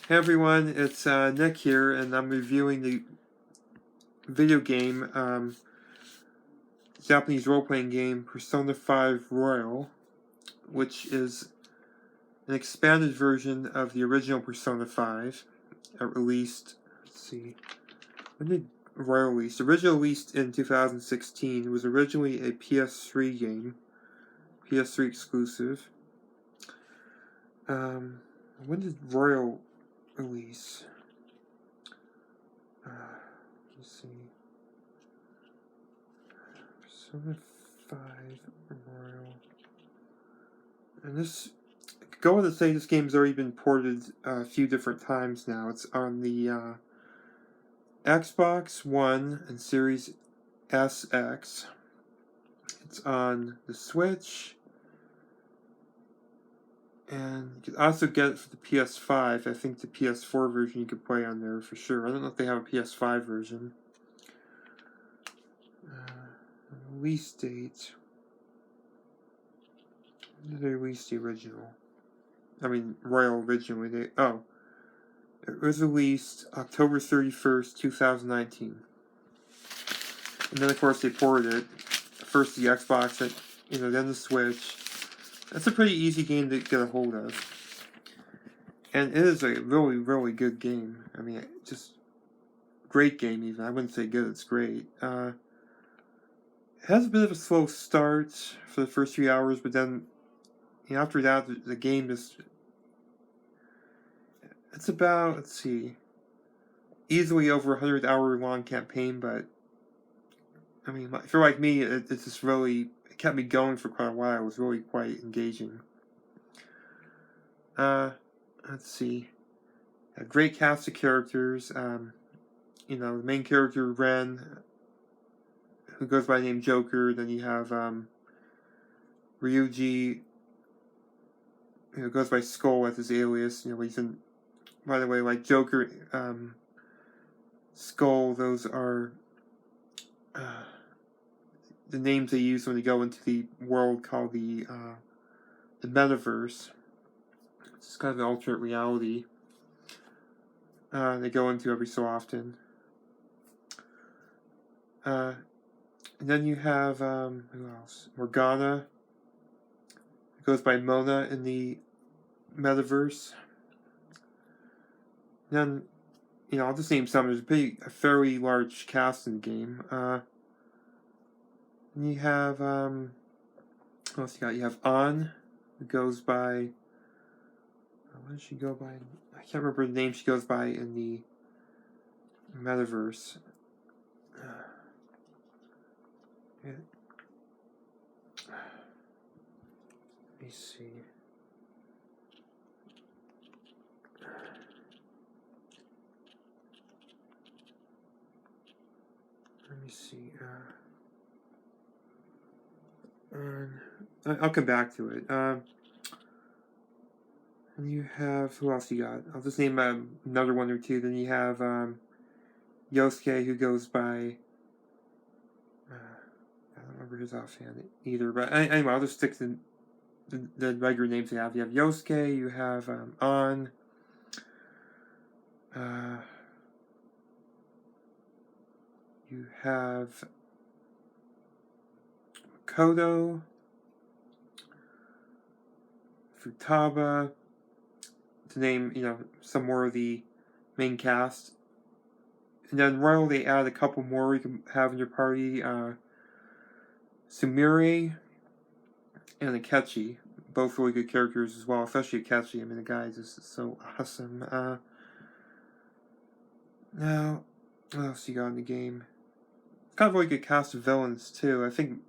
Hey everyone, it's Nick here, and I'm reviewing the video game, Japanese role-playing game Persona 5 Royal, which is an expanded version of the original Persona 5, released, let's see, when did Royal release? Original released in 2016. It was originally a PS3 game, PS3 exclusive. When did Royal release? Let's see. Persona 5 Royal. And this, go on to say this game's already been ported a few different times now. It's on the Xbox One and Series SX. It's on the Switch. And you can also get it for the PS5. I think the PS4 version you could play on there for sure. I don't know if they have a PS5 version. Release date. When did they release the original? I mean, Royal originally. It was released October 31st, 2019. And then, of course, they ported it. First the Xbox, then the Switch. That's a pretty easy game to get a hold of. And it is a really, really good game. I mean, just great game even. I wouldn't say good, it's great. It has a bit of a slow start for the first few hours, but then after that, the game is... It's about, let's see, easily over 100-hour long campaign, but I mean, if you're like me, it's just really, it kept me going for quite a while. It was really quite engaging. Let's see, a great cast of characters. The main character, Ren, who goes by the name Joker. Then you have Ryuji, who goes by Skull as his alias. He's in, by the way, like Joker, Skull, those are the names they use when they go into the world called the metaverse. It's kind of an alternate reality they go into every so often. And then you have, who else? Morgana, who goes by Mona in the metaverse. And then, I'll just name some. There's a fairly large cast in the game. And you have, what else you got? You have An, who goes by, what does she go by? I can't remember the name she goes by in the metaverse. Let me see. I'll come back to it. And you have, who else you got? I'll just name another one or two. Then you have Yosuke, who goes by, I don't remember his offhand either, but anyway, I'll just stick to the regular names they have. You have Yosuke, you have An, you have Kodo, Futaba, to name, some more of the main cast. And then Royal, they add a couple more you can have in your party. Sumire and Akechi, both really good characters as well, especially Akechi. I mean, the guy is just so awesome. Now, what else you got in the game? It's got a really good cast of villains, too. I think,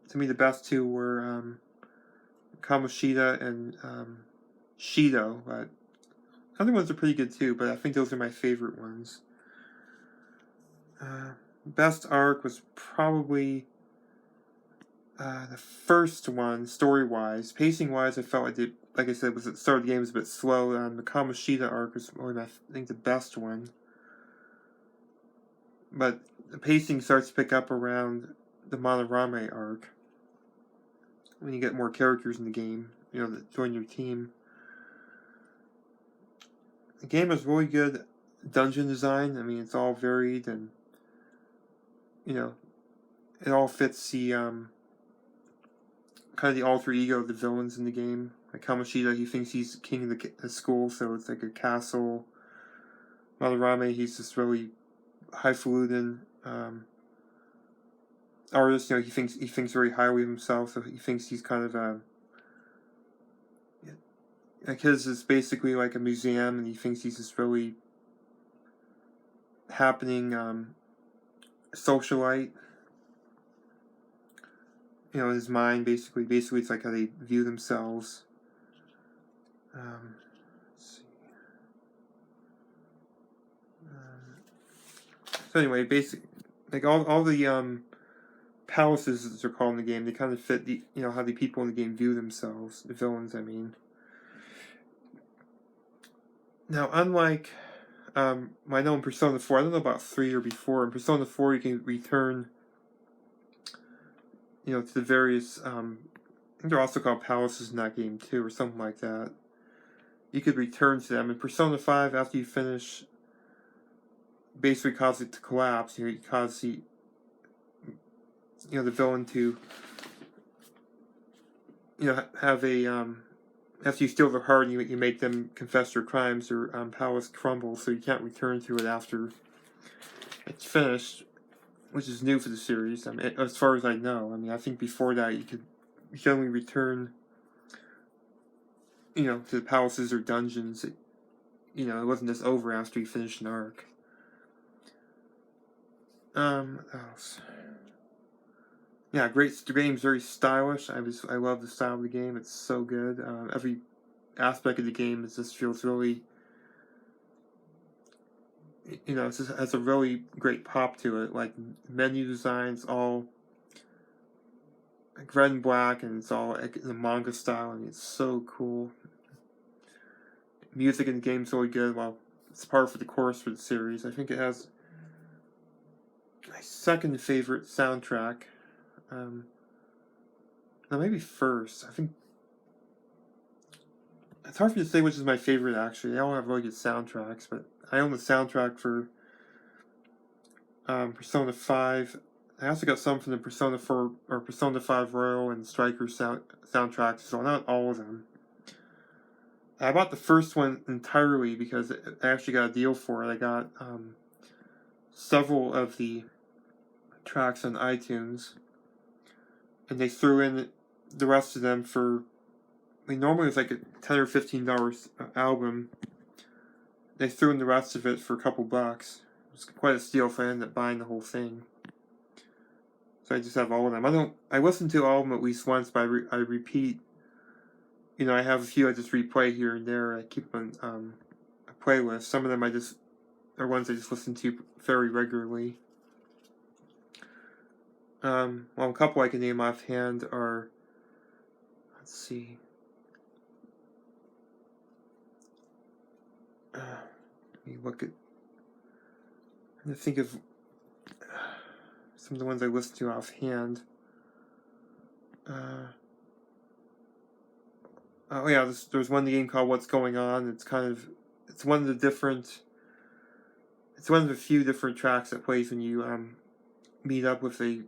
to me, the best two were Kamoshida and Shido, but other ones are pretty good, too, but I think those are my favorite ones. Best arc was probably the first one, story-wise. Pacing-wise, I felt like I said, was at the start of the game was a bit slow. The Kamoshida arc was really, I think, the best one. But the pacing starts to pick up around the Monorame arc. When you get more characters in the game, that join your team. the game has really good dungeon design. I mean, it's all varied and, you know, it all fits the, kind of the alter ego of the villains in the game. Like Kamoshida, he thinks he's king of the school, so it's like a castle. Madarame, he's just really highfalutin artist. You know, he thinks very highly of himself, so he thinks he's kind of like his is basically like a museum, and he thinks he's this really happening socialite. You know, in his mind, basically it's like how they view themselves. Let's see. So anyway, basically, like all the palaces, as they're called in the game, they kind of fit the, you know, how the people in the game view themselves, the villains, I mean. Now, unlike I know in Persona 4, I don't know about 3 or before, in Persona 4 you can return, you know, to the various, I think they're also called palaces in that game too, or something like that. You could return to them. In Persona 5, after you finish, basically cause it to collapse, you cause the, you know, the villain to, you know, have a, after you steal their heart, you make them confess their crimes, their palace crumbles, so you can't return to it after it's finished, which is new for the series. I mean, as far as I know. I mean, I think before that you could only return, you know, to the palaces or dungeons. You know, it wasn't just over after you finished an arc. What else? Yeah, great. The game's very stylish. I love the style of the game. It's so good. Every aspect of the game just feels really, you know, it just has a really great pop to it. Like menu designs, all like red and black, and it's all like in the manga style. I mean, it's so cool. Music in the game's really good. Well, it's par for the course for the series. I think it has my second favorite soundtrack. No, maybe first. I think it's hard for me to say which is my favorite. Actually, they all have really good soundtracks, but I own the soundtrack for Persona 5. I also got some from the Persona 4 or Persona 5 Royal and Striker soundtracks, so not all of them. I bought the first one entirely because I actually got a deal for it. I got several of the tracks on iTunes, and they threw in the rest of them for, I mean, normally it's like a $10 or $15 album. They threw in the rest of it for a couple bucks. It was quite a steal if I ended up buying the whole thing. So I just have all of them. I listen to all of them at least once, but I repeat. You know, I have a few I just replay here and there. I keep them on a playlist. Some of them are ones I just listen to very regularly. Well, a couple I can name offhand are, let's see. Let me look at. I'm gonna think of some of the ones I listen to offhand. Oh yeah, there's one in the game called What's Going On. It's one of the few different tracks that plays when you meet up with a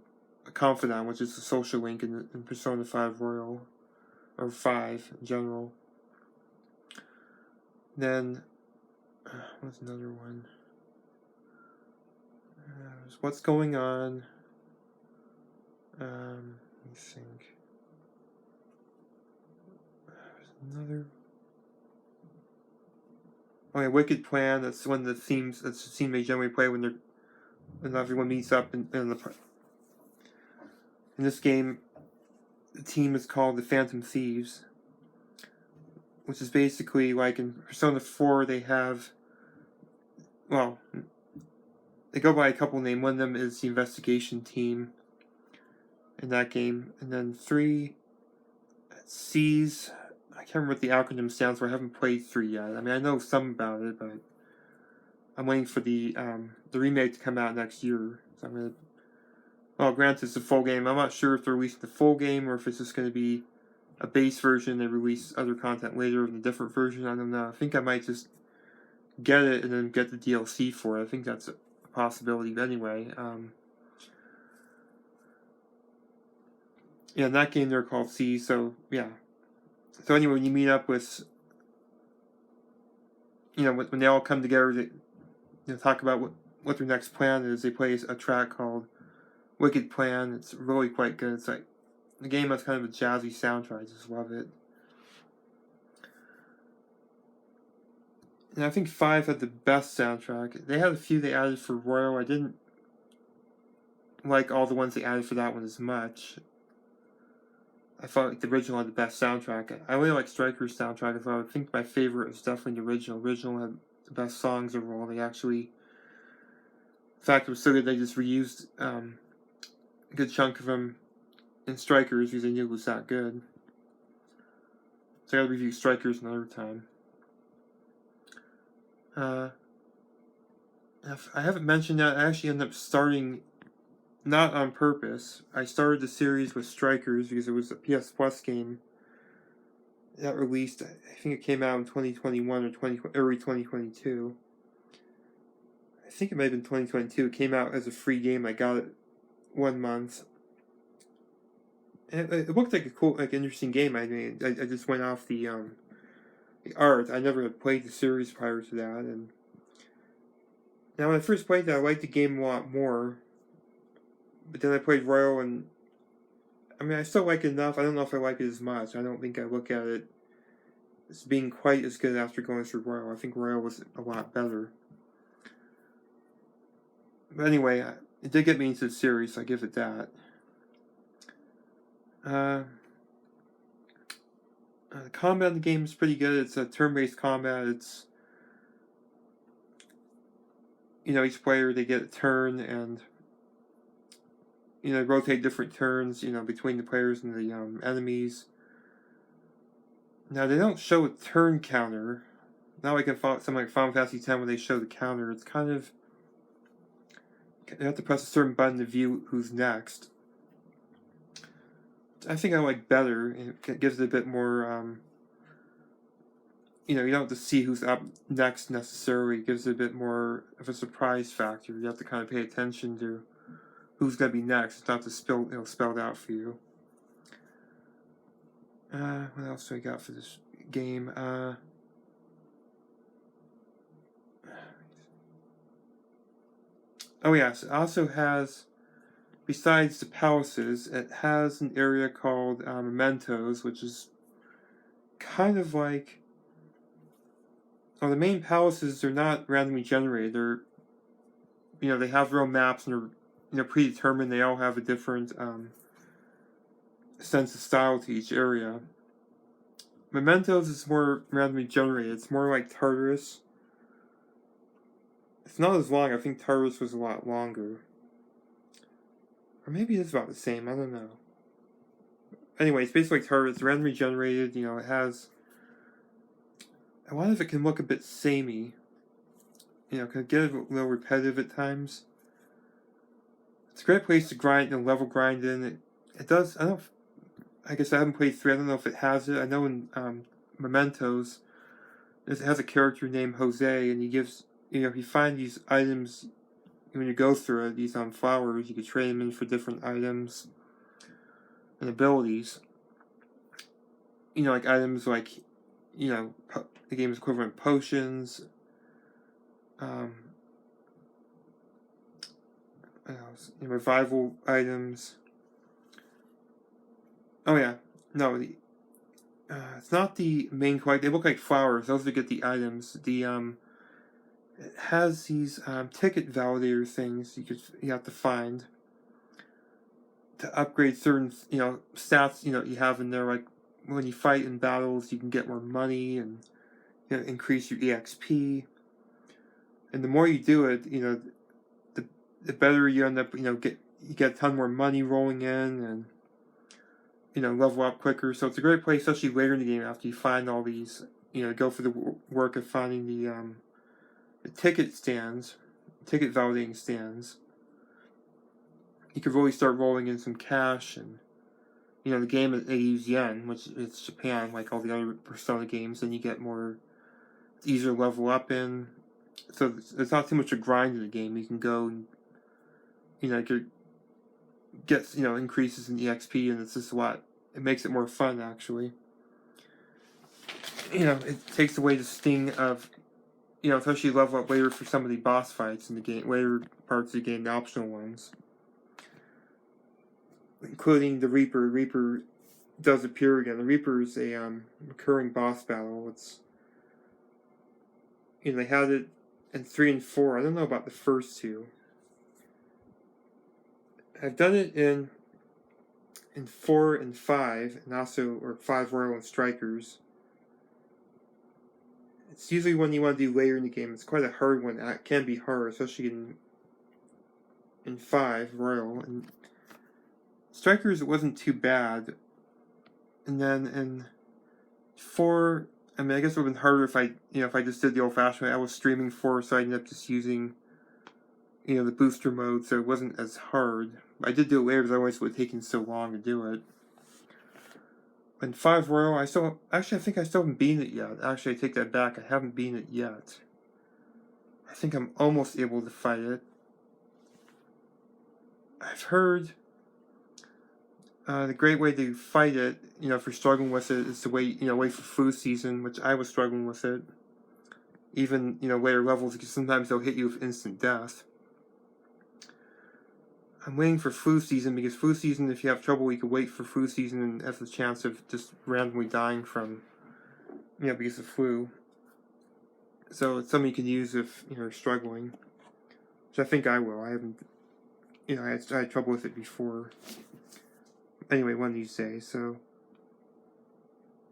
confidant, which is a social link in Persona 5 Royal, or 5 in general. Then, what's another one? What's Going On? Let me think. Another. Oh yeah, Wicked Plan. That's one of the themes. That's the theme they generally play when everyone meets up in this game. The team is called the Phantom Thieves, which is basically like in Persona 4 they have. Well, they go by a couple names. One of them is the investigation team in that game, and then 3 C's. I can't remember what the acronym stands for. I haven't played 3 yet. I mean, I know some about it, but I'm waiting for the remake to come out next year. So I'm gonna. Well, granted, it's a full game. I'm not sure if they're releasing the full game or if it's just going to be a base version. They release other content later in a different version. I don't know. I think I might just get it and then get the DLC for it. I think that's a possibility anyway. Yeah, in that game they're called C, so yeah. So anyway, when you meet up with, when they all come together, they talk about what their next plan is. They play a track called Wicked Plan. It's really quite good. It's like, the game has kind of a jazzy soundtrack. I just love it. And I think 5 had the best soundtrack. They had a few they added for Royal. I didn't like all the ones they added for that one as much. I felt like the original had the best soundtrack. I really like Striker's soundtrack as well. I think my favorite is definitely the original. The original had the best songs overall. They actually, in fact, it was so good they just reused a good chunk of them in Strikers because they knew it was that good. So I gotta review Strikers another time. I haven't mentioned that I actually ended up starting, not on purpose. I started the series with Strikers because it was a PS Plus game that released. I think it came out in 2021 or early 2022. I think it might have been 2022. It came out as a free game. I got it 1 month. And it looked like a cool, interesting game. I mean, I just went off the art. I never had played the series prior to that, and now when I first played that, I liked the game a lot more. But then I played Royal, and I mean, I still like it enough. I don't know if I like it as much. I don't think I look at it as being quite as good after going through Royal. I think Royal was a lot better. But anyway, it did get me into the series, so I give it that. The combat in the game is pretty good. It's a turn-based combat. It's, each player, they get a turn, and, rotate different turns, between the players and the enemies. Now, they don't show a turn counter. Not like in something like Final Fantasy X when they show the counter. It's kind of, you have to press a certain button to view who's next. I think I like better. It gives it a bit more, you don't have to see who's up next necessarily. It gives it a bit more of a surprise factor. You have to kind of pay attention to who's going to be next. It's not to spelled out for you. What else do I got for this game? Oh yes, it also has, besides the palaces, it has an area called Mementos, which is kind of like, the main palaces are not randomly generated. They're, they have their own maps and they're, predetermined. They all have a different sense of style to each area. Mementos is more randomly generated. It's more like Tartarus. It's not as long. I think Tartarus was a lot longer. Or maybe it's about the same. I don't know. Anyway, it's basically like Tartarus. It's randomly generated. It has... A lot of it can look a bit samey. Can get a little repetitive at times. It's a great place to grind and level grind in. It does... I guess I haven't played 3. I don't know if it has it. I know in Mementos, it has a character named Jose, and he gives... if you find these items, when you go through it, these flowers, you can trade them in for different items and abilities. Like items like, the game's equivalent potions, revival items. Oh yeah, no, it's not the main quest. They look like flowers. Those are to get the items. It has these ticket validator things you have to find to upgrade certain stats you have in there. Like when you fight in battles, you can get more money and increase your EXP. And the more you do it, the better you end up. You get a ton more money rolling in and level up quicker. So it's a great place, especially later in the game after you find all these. Go for the work of finding the ticket validating stands. You could really start rolling in some cash, and the game they use yen, which it's Japan, like all the other Persona games. Then you get more, it's easier to level up in. so it's not too much a grind in the game. You can go and, get, increases in EXP, and it's just it makes it more fun, actually. It takes away the sting of, especially level up later for some of the boss fights in the game, later parts of the game, the optional ones. Including the Reaper. Reaper does appear again. The Reaper is a recurring boss battle. It's, they had it in 3 and 4. I don't know about the first two. I've done it in 4 and 5, and also, or 5 Royal and Strikers. It's usually when you want to do later in the game. It's quite a hard one. It can be hard, especially in 5 Royal. And Strikers, it wasn't too bad. And then in 4, I mean, I guess it would have been harder if I just did the old-fashioned way. I was streaming 4, so I ended up just using, the booster mode, so it wasn't as hard. I did do it later, because otherwise it would have taken so long to do it. In 5 Royal, I think I still haven't beaten it yet. Actually, I take that back. I haven't beaten it yet. I think I'm almost able to fight it. I've heard the great way to fight it, if you're struggling with it, is to wait for flu season, which I was struggling with it. Even, later levels, because sometimes they'll hit you with instant death. I'm waiting for flu season, because flu season, if you have trouble, you can wait for flu season and have the chance of just randomly dying from, because of flu. So it's something you can use if, you're struggling. Which I think I will. I haven't, I had trouble with it before. Anyway, one of these days, so...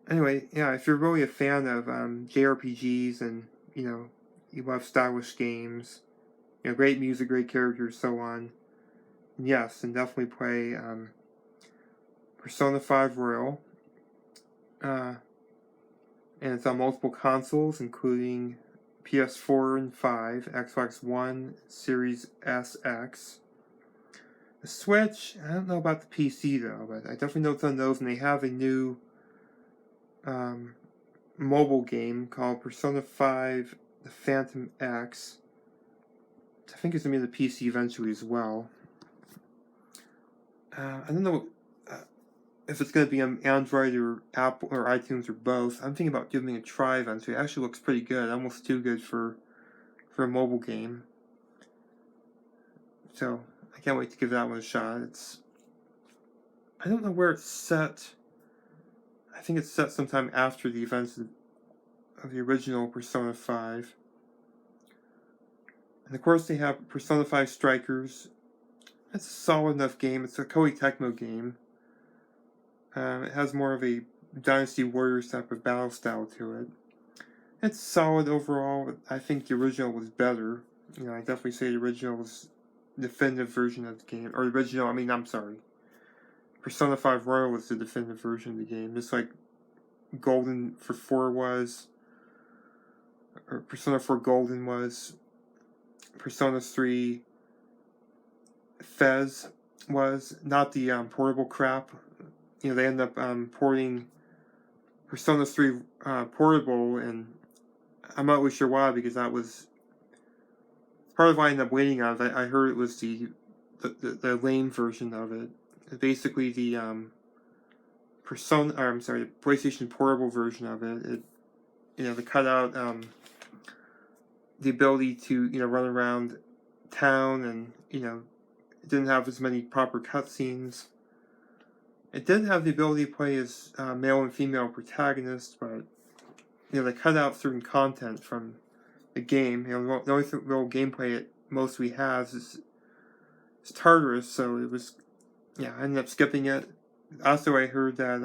Anyway, yeah, if you're really a fan of JRPGs and, you love stylish games, great music, great characters, so on, yes, and definitely play Persona 5 Royal. And it's on multiple consoles, including PS4 and 5, Xbox One, Series SX. The Switch, I don't know about the PC though, but I definitely know it's on those, and they have a new mobile game called Persona 5 The Phantom X. I think it's going to be on the PC eventually as well. I don't know if it's going to be on Android or Apple or iTunes or both. I'm thinking about giving it a try eventually. It actually looks pretty good, almost too good for a mobile game. So I can't wait to give that one a shot. I don't know where it's set. I think it's set sometime after the events of the original Persona 5. And of course they have Persona 5 Strikers. It's a solid enough game. It's a Koei Tecmo game. It has more of a Dynasty Warriors type of battle style to it. It's solid overall. I think the original was better. I definitely say the original was the definitive version of the game. Or Persona 5 Royal was the definitive version of the game. Just like Golden for 4 was. Or Persona 4 Golden was. Persona 3 Fez was. Not the portable crap. They end up porting Persona 3 Portable, and I'm not really sure why, because that was part of why I ended up waiting on it. I heard it was the lame version of it. Basically, the PlayStation Portable version of it. They cut out the ability to run around town, and it didn't have as many proper cutscenes. It did have the ability to play as male and female protagonists, but they cut out certain content from the game. The only real gameplay it mostly has is Tartarus, so it was, I ended up skipping it. Also, I heard that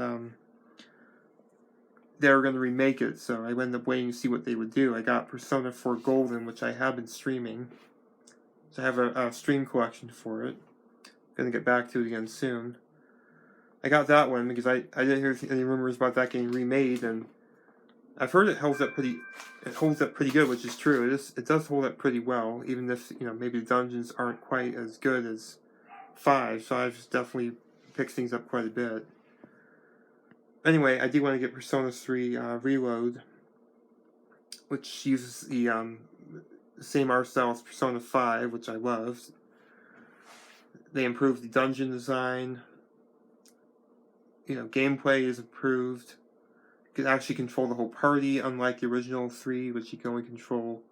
they were going to remake it, so I ended up waiting to see what they would do. I got Persona 4 Golden, which I have been streaming, so I have a stream collection for it. Gonna get back to it again soon. I got that one because I didn't hear any rumors about that getting remade, and I've heard it holds up pretty good, which is true. It does hold up pretty well, even if maybe the dungeons aren't quite as good as 5. So I've definitely picked things up quite a bit. Anyway, I do want to get Persona 3 Reload, which uses the the same art style as Persona 5, which I loved. They improved the dungeon design. Gameplay is improved. You can actually control the whole party, unlike the original 3, which you can only control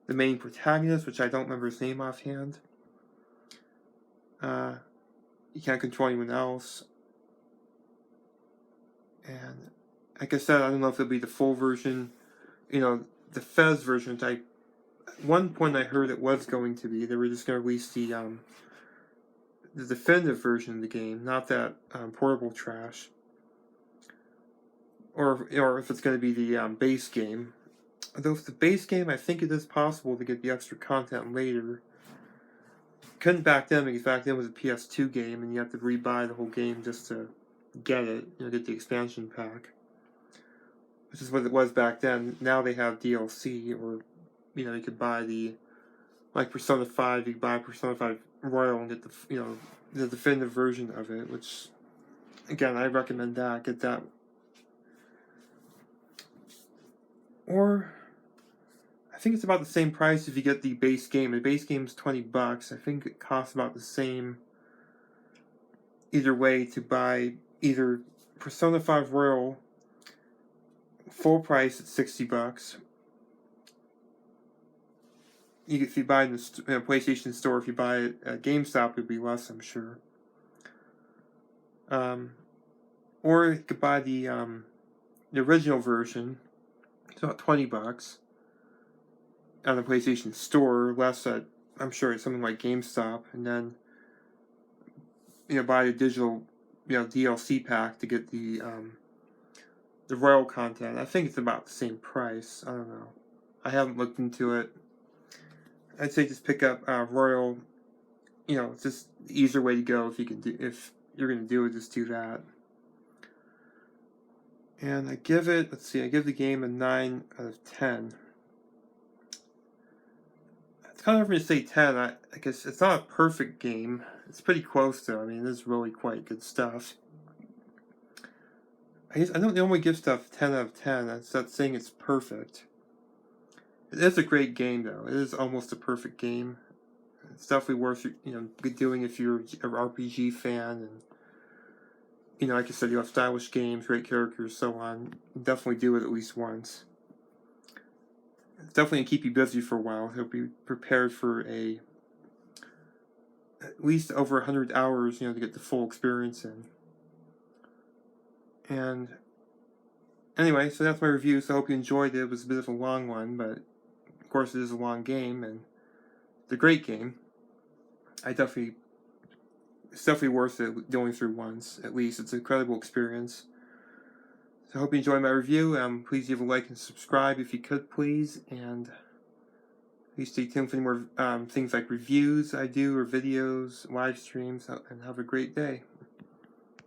the main protagonist, which I don't remember his name offhand. You can't control anyone else. And like I said, I don't know if it'll be the full version. The Fez version, which at one point I heard it was going to be. They were just going to release the definitive version of the game, not that portable trash. Or if it's going to be the base game. Although if the base game, I think it is possible to get the extra content later. Couldn't back then, because back then it was a PS2 game, and you have to rebuy the whole game just to get it, get the expansion pack. Which is what it was back then. Now they have DLC, or, you could buy like Persona 5, you could buy Persona 5 Royal and get the definitive version of it, which, again, I recommend that, get that. Or, I think it's about the same price if you get the base game. The base game is $20. I think it costs about the same either way to buy either Persona 5 Royal full price at $60. If you buy it in the PlayStation Store, if you buy it at GameStop, it would be less, I'm sure. Or you could buy the original version. It's about $20 on the PlayStation Store, less at, I'm sure, it's something like GameStop, and then buy the digital DLC pack to get the Royal content. I think it's about the same price. I don't know. I haven't looked into it. I'd say just pick up Royal. It's just the easier way to go if you're gonna do it. Just do that. And I give the game a 9 out of 10. It's kind of hard to say 10. I guess it's not a perfect game. It's pretty close though. I mean, it is really quite good stuff. I don't normally give stuff 10 out of 10. That's not saying it's perfect. It is a great game though. It is almost a perfect game. It's definitely worth doing if you're an RPG fan, and like I said, you have stylish games, great characters, so on. Definitely do it at least once. It's definitely gonna keep you busy for a while. You'll be prepared for at least over 100 hours, to get the full experience in. And anyway, so that's my review. So I hope you enjoyed it. It was a bit of a long one, but of course it is a long game, and it's a great game. It's definitely worth it going through once, at least. It's an incredible experience. So I hope you enjoyed my review. Please leave a like and subscribe if you could, please. And please stay tuned for any more things like reviews I do, or videos, live streams, and have a great day.